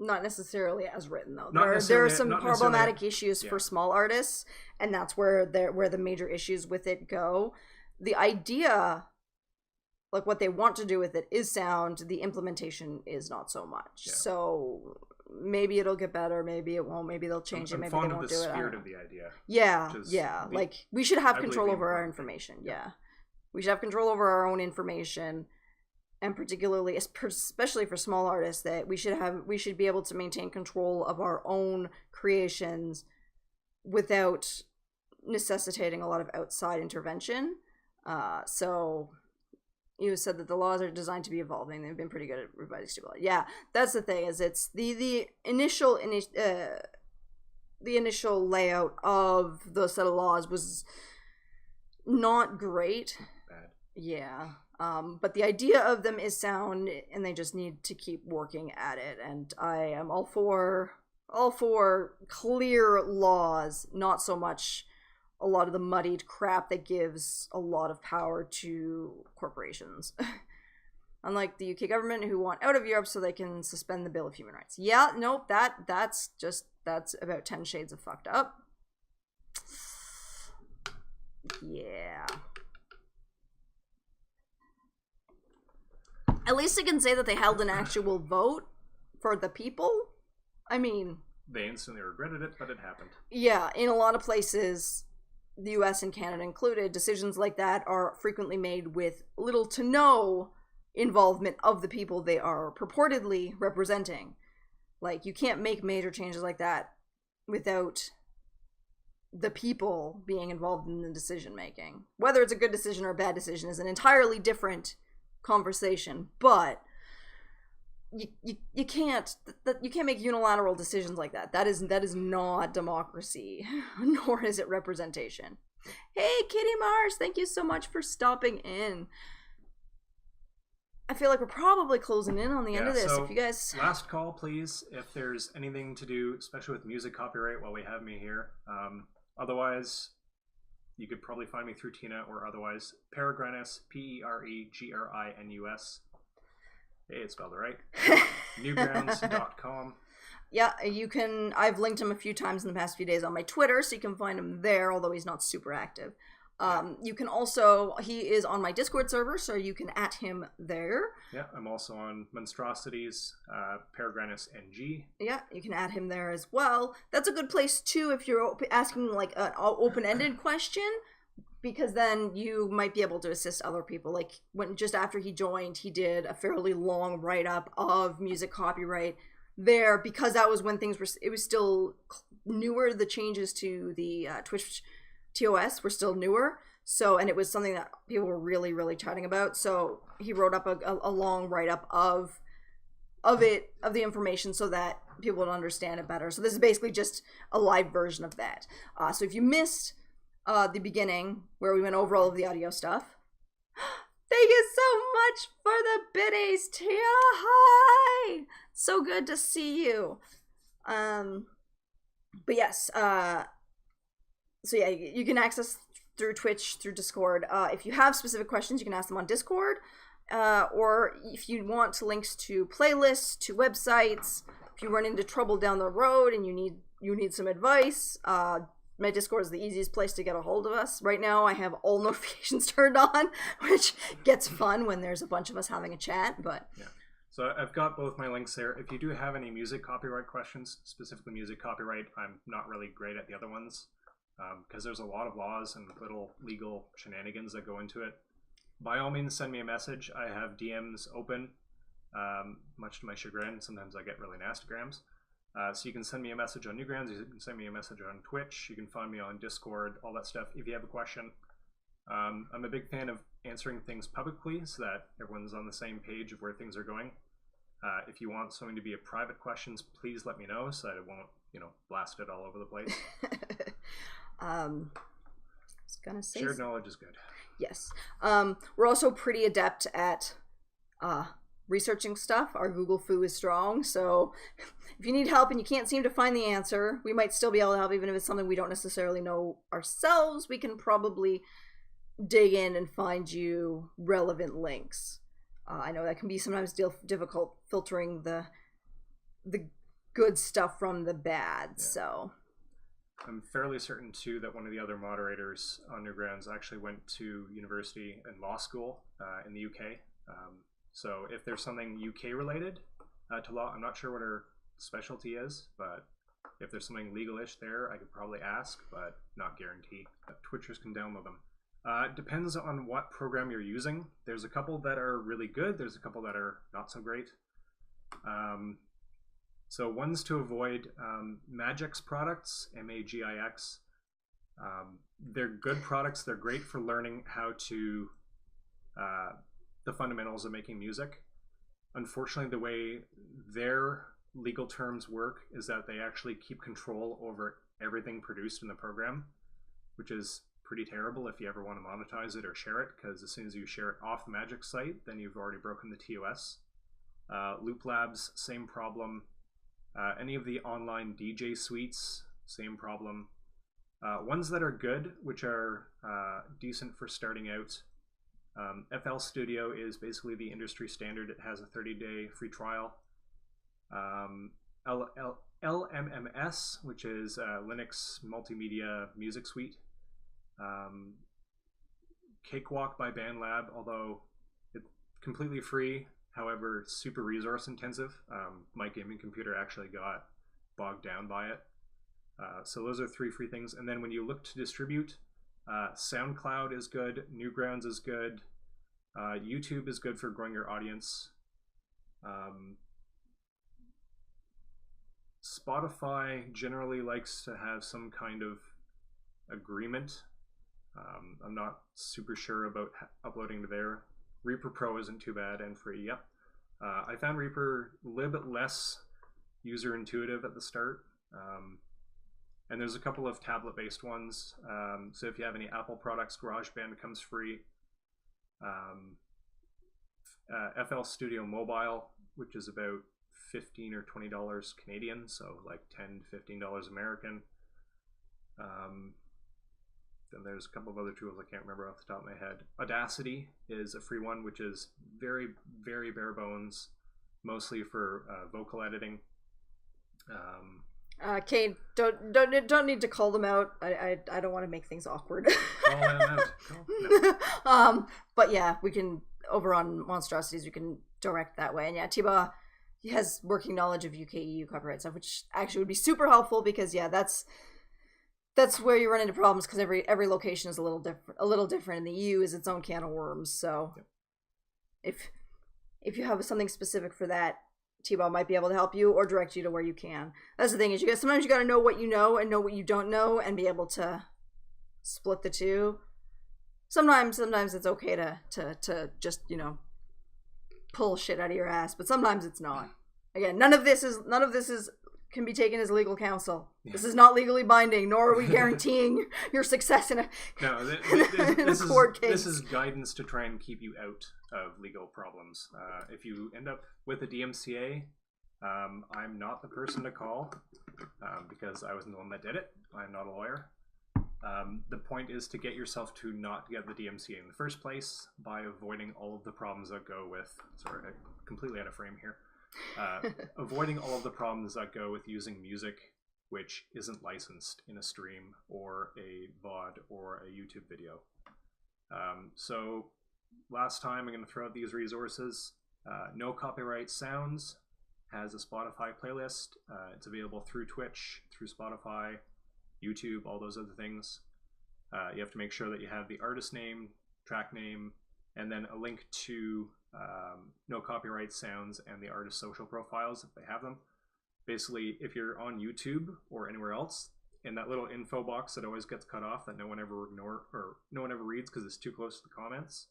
Not necessarily as written, though. There are some problematic issues for small artists, and that's where the major issues with it go. The idea, like what they want to do with it, is sound. The implementation is not so much. Yeah. So maybe it'll get better, maybe it won't, maybe they'll change it, maybe they won't do it. I'm fond of the spirit of the idea. Yeah. Like, we should have control over our information. Yeah. We should have control over our own information. And particularly, especially for small artists, that we should be able to maintain control of our own creations without necessitating a lot of outside intervention. So you said that the laws are designed to be evolving. They've been pretty good at revising stupid laws. Yeah, that's the thing. Is it's the initial layout of the set of laws was not great. Bad. Yeah. But the idea of them is sound, and they just need to keep working at it. And I am all for clear laws, not so much a lot of the muddied crap that gives a lot of power to corporations. Unlike the UK government, who want out of Europe so they can suspend the Bill of Human Rights. Yeah, nope, that's about 10 shades of fucked up. Yeah. At least I can say that they held an actual vote for the people. I mean, they instantly regretted it, but it happened. Yeah, in a lot of places, the US and Canada included, decisions like that are frequently made with little to no involvement of the people they are purportedly representing. Like, you can't make major changes like that without the people being involved in the decision making. Whether it's a good decision or a bad decision is an entirely different conversation, but you can't make unilateral decisions like that. That is not democracy, nor is it representation. Hey, Kitty Mars, thank you so much for stopping in. I feel like we're probably closing in on the end of this. So if you guys, last call, please. If there's anything to do, especially with music copyright, while we have me here. Otherwise, you could probably find me through Tina, or otherwise Peregrinus, Peregrinus. Hey, it's spelled right. Newgrounds.com. Yeah, you can. I've linked him a few times in the past few days on my Twitter, so you can find him there, although he's not super active. You can also, he is on my Discord server, so you can @ him there. Yeah, I'm also on Monstrosities, Peregrinus NG. Yeah, you can @ him there as well. That's a good place too if you're asking like an open-ended question, because then you might be able to assist other people. Like when just after he joined, he did a fairly long write-up of music copyright there, because that was when things were, it was still newer. The changes to the Twitch TOS were still newer, so, and it was something that people were really, really chatting about. So he wrote up a long write-up of the information so that people would understand it better. So this is basically just a live version of that. So if you missed the beginning where we went over all of the audio stuff, thank you so much for the biddies, Tia. Hi, so good to see you. But yes, so yeah, you can access through Twitch, through Discord. If you have specific questions, you can ask them on Discord. Or if you want links to playlists, to websites, if you run into trouble down the road and you need some advice, my Discord is the easiest place to get a hold of us. Right now, I have all notifications turned on, which gets fun when there's a bunch of us having a chat. But yeah. So I've got both my links there. If you do have any music copyright questions, specifically music copyright, I'm not really great at the other ones. Because there's a lot of laws and little legal shenanigans that go into it. By all means, send me a message. I have DMs open, much to my chagrin. Sometimes I get really nastygrams. So you can send me a message on Newgrounds. You can send me a message on Twitch. You can find me on Discord, all that stuff. If you have a question, I'm a big fan of answering things publicly so that everyone's on the same page of where things are going. If you want something to be a private questions, please let me know so that it won't, blast it all over the place. I was gonna say shared knowledge is good. Yes. We're also pretty adept at researching stuff. Our Google Foo is strong, so if you need help and you can't seem to find the answer, we might still be able to help, even if it's something we don't necessarily know ourselves. We can probably dig in and find you relevant links. I know that can be sometimes difficult filtering the good stuff from the bad. Yeah. So I'm fairly certain too that one of the other moderators on Newgrounds actually went to university and law school in the UK. So if there's something UK related to law, I'm not sure what her specialty is, but if there's something legal-ish there, I could probably ask, but not guarantee. Twitchers can download them. It depends on what program you're using. There's a couple that are really good. There's a couple that are not so great. So ones to avoid, Magix products, M-A-G-I-X. They're good products. They're great for learning how to, the fundamentals of making music. Unfortunately, the way their legal terms work is that they actually keep control over everything produced in the program, which is pretty terrible if you ever want to monetize it or share it, because as soon as you share it off the Magix site, then you've already broken the TOS. Loop Labs, same problem. Any of the online DJ suites, same problem. Ones that are good, which are decent for starting out. FL Studio is basically the industry standard. It has a 30-day free trial. LMMS, which is Linux Multimedia Music Suite. Cakewalk by BandLab, although it's completely free. however, super resource intensive. My gaming computer actually got bogged down by it. So those are 3 free things. And then when you look to distribute, SoundCloud is good, Newgrounds is good, YouTube is good for growing your audience. Spotify generally likes to have some kind of agreement. I'm not super sure about uploading to there. Reaper Pro isn't too bad and free. Yep. I found Reaper a little bit less user intuitive at the start. And there's a couple of tablet-based ones. So if you have any Apple products, GarageBand comes free. FL Studio Mobile, which is about $15 or $20 Canadian, so like $10 to $15 American. Then there's a couple of other tools I can't remember off the top of my head. Audacity is a free one, which is very, very bare bones, mostly for vocal editing. Kane, don't need to call them out. I don't want to make things awkward. Call them out. No. But yeah, we can, over on Monstrosities, we can direct that way. And yeah, Tiba has working knowledge of UK EU copyright stuff, which actually would be super helpful because yeah, that's where you run into problems because every location is a little different, and the EU is its own can of worms. So yep. If you have something specific for that, T-Ball might be able to help you or direct you to where you can. That's the thing is sometimes you got to know what you know and know what you don't know and be able to split the two. Sometimes it's okay to just, pull shit out of your ass, but sometimes it's not. Again, none of this can be taken as legal counsel. Yeah. This is not legally binding, nor are we guaranteeing your success in a court case. This is guidance to try and keep you out of legal problems. If you end up with a DMCA, I'm not the person to call because I wasn't the one that did it. I'm not a lawyer. The point is to get yourself to not get the DMCA in the first place by avoiding all of the problems that go with... Sorry, I'm completely out of frame here. Avoiding all of the problems that go with using music which isn't licensed in a stream or a VOD or a YouTube video. So last time I'm going to throw out these resources. No Copyright Sounds has a Spotify playlist. It's available through Twitch, through Spotify, YouTube, all those other things. You have to make sure that you have the artist name, track name, and then a link to No Copyright Sounds and the artist's social profiles if they have them. Basically, if you're on YouTube or anywhere else, in that little info box that always gets cut off that no one ever reads because it's too close to the comments,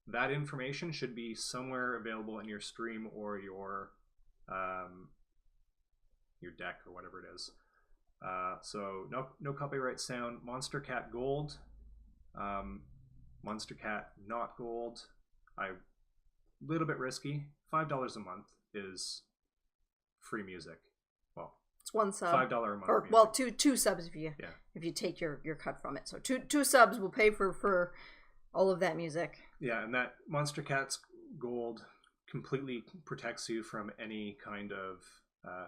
that information should be somewhere available in your stream or your deck or whatever it is. So no Copyright Sound, Monstercat Gold, Monstercat not gold. A little bit risky. $5 a month is free music. Well, it's one sub. $5 a month. Or well, two subs if you take your cut from it. So two subs will pay for all of that music. Yeah, and that Monstercat's Gold completely protects you from any kind of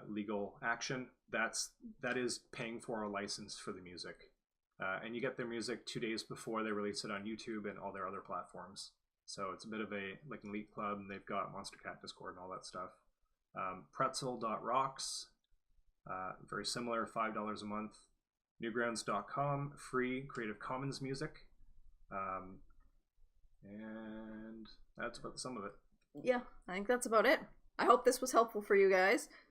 legal action. That is paying for a license for the music. And you get their music 2 days before they release it on YouTube and all their other platforms. So it's a bit of an elite club, and they've got Monstercat Discord and all that stuff. Pretzel.rocks, very similar, $5 a month. Newgrounds.com, free Creative Commons music. And that's about the sum of it. Yeah, I think that's about it. I hope this was helpful for you guys.